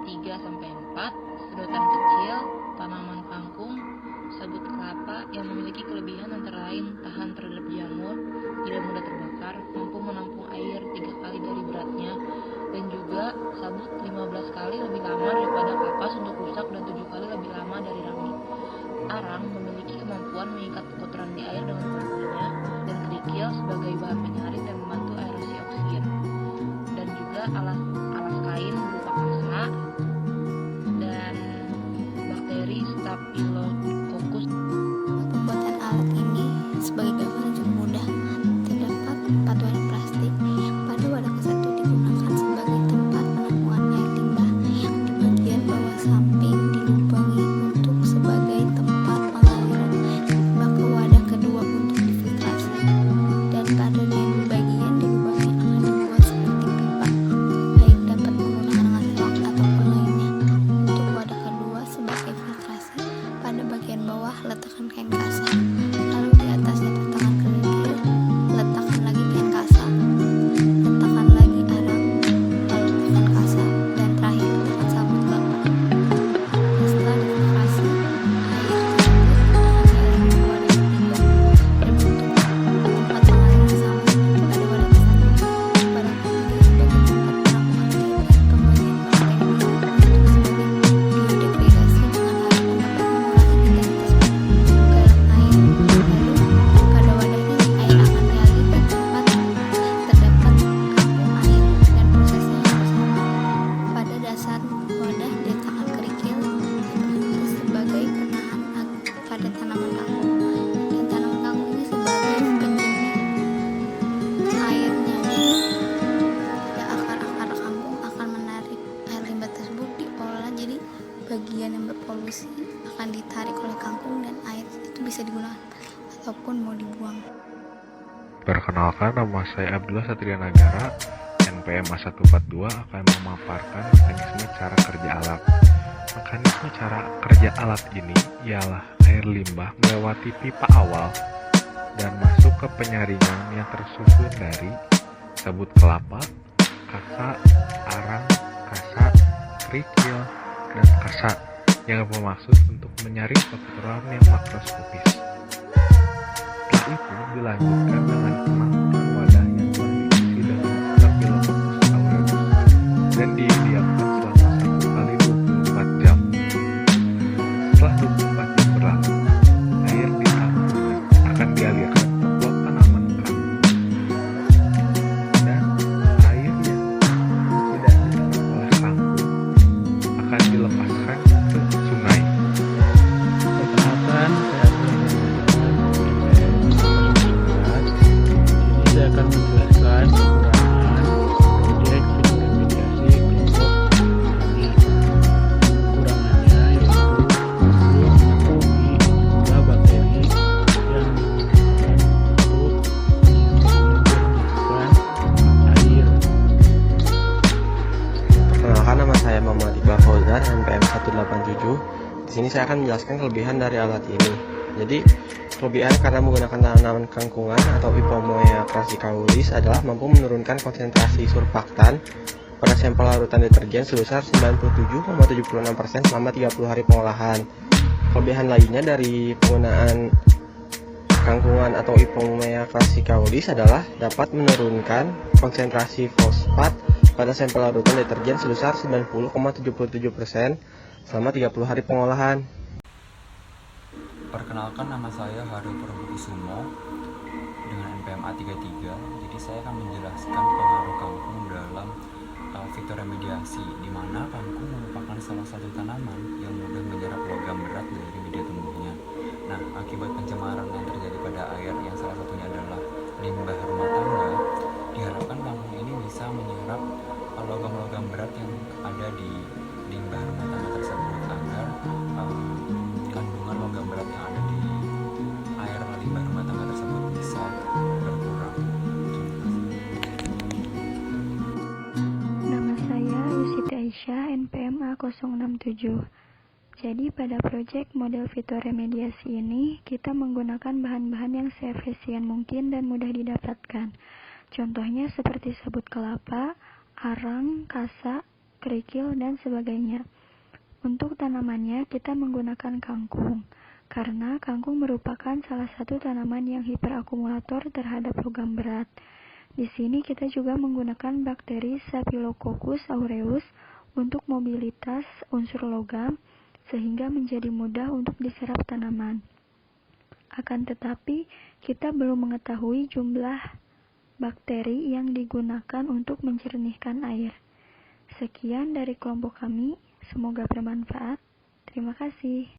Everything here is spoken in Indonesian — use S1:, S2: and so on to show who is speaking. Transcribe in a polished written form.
S1: 3-4, sedotan kecil, tanaman kangkung, sabut kelapa yang memiliki kelebihan antara lain tahan terhadap jamur, tidak mudah terbakar, mampu menampung air 3 kali dari beratnya, dan juga sabut 15 kali lebih lama daripada kapas untuk rusak dan 7 kali lebih lama dari rangi. Arang memiliki kemampuan mengikat kotoran di air dengan bumbunya, dan kerikil sebagai bahan penyaring dan membantu aerasi oksigen. Dan juga alas kain berupa kasa dan bakteri Staphylococcus.
S2: Pembuatan alat ini sebagai gambaran cukup mudah. Terdapat 4 wadah plastik. Pada wadah ke-1 digunakan sebagai tempat penampungan air limbah yang di bagian bawah samping dilubangi untuk sebagai tempat pengaliran limbah ke wadah kedua untuk difiltrasi. Dan pada bagian dilubangi akan dibuat seperti pipa, baik dapat menggunakan selak ataupun lainnya. Untuk wadah kedua sebagai filtrasi, pada bagian bawah letakkan kain kasa, lalu di atasnya letakkan kerikil, letakkan lagi kain kasa, letakkan lagi arang, lalu letakkan kasa, dan terakhir letakkan sabut kelapa. Setelah difiltrasi, air tersebut akan dialiri ke wadah ketiga berbentuk tempat pengaliran sama seperti pada wadah ke-1. Wadah ketiga sebagai tempat penampungan air dan pembagian bakteri untuk sebagai biodegradasi dengan harapan dapat mengurangi vitalitas ke dalam air. Lalu pada wadah ini air akan dialiri ke tempat terdapat kampung air dan prosesnya hampir sama. Pada dasar wadah diletakkan kerikil sebagai penahan pada tanaman kangkung, dan tanaman kangkung ini sebagai penjernih airnya. Pada akar-akar kangkung akan menarik air limbah tersebut diolah jadi bagian yang berpolusi akan ditarik oleh kangkung dan air itu bisa digunakan ataupun mau dibuang.
S3: Perkenalkan, nama saya Abdullah Satria Nagara, NPM A142 akan memaparkan mekanisme cara kerja alat. Mekanisme cara kerja alat ini ialah air limbah melewati pipa awal dan masuk ke penyaringan yang tersusun dari sabut kelapa, kasa, arang, kasa, kerikil, dan kasa yang bermaksud untuk menyaring kotoran yang makroskopis. Setelah itu dilanjutkan dengan pemangkutan wadah yang telah diisi dengan Staphylococcus aureus dan didiamkan selama 1 kali 24 jam. Setelah 24 jam berlalu, air di tampungan akan dialirkan ke pot tanaman kangkung, dan air yang tidak diserap oleh kangkung akan dilepaskan ke sungai.
S4: Perkenalkan, saya saya akan menjelaskan kekurangan proyek fitoremediasi kelompok tani. Kekurangannya yaitu belum memenuhi jumlah bakteri yang dibutuhkan untuk menjernihkan air.
S5: Perkenalkan, nama saya Muhammad Iqbal Fauzan, NPM 187. Di sini saya akan menjelaskan kelebihan dari alat ini. Jadi, kelebihan karena menggunakan tanaman kangkungan atau Ipomoea crassicaulis adalah mampu menurunkan konsentrasi surfaktan pada sampel larutan deterjen sebesar 97,76% selama 30 hari pengolahan. Kelebihan lainnya dari penggunaan kangkungan atau Ipomoea crassicaulis adalah dapat menurunkan konsentrasi fosfat pada sampel larutan deterjen sebesar 90,77% selama 30 hari pengolahan.
S6: Perkenalkan, nama saya Harul Prabokusumo dengan NPM A33. Jadi saya akan menjelaskan pengaruh kangkung dalam fitoremediasi, di mana kangkung merupakan salah satu tanaman yang mudah menyerap logam berat dari media tumbuhnya. Nah, akibat pencemaran yang terjadi pada air yang salah satunya adalah limbah rumah tangga, diharapkan kangkung ini bisa menyerap logam-logam berat yang ada di limbah rumah tangga tersebut agar kandungan logam berat yang ada di air limbah rumah tangga tersebut bisa berkurang.
S7: Nama saya Yusiti Aisyah, NPM A067. Jadi pada proyek model fitoremediasi ini, kita menggunakan bahan-bahan yang seefisien mungkin dan mudah didapatkan. Contohnya seperti sabut kelapa, arang, kasa, kerikil, dan sebagainya. Untuk tanamannya, kita menggunakan kangkung, karena kangkung merupakan salah satu tanaman yang hiperakumulator terhadap logam berat. Di sini kita juga menggunakan bakteri Staphylococcus aureus untuk mobilitas unsur logam, sehingga menjadi mudah untuk diserap tanaman. Akan tetapi, kita belum mengetahui jumlah bakteri yang digunakan untuk mencernihkan air. Sekian dari kelompok kami, semoga bermanfaat. Terima kasih.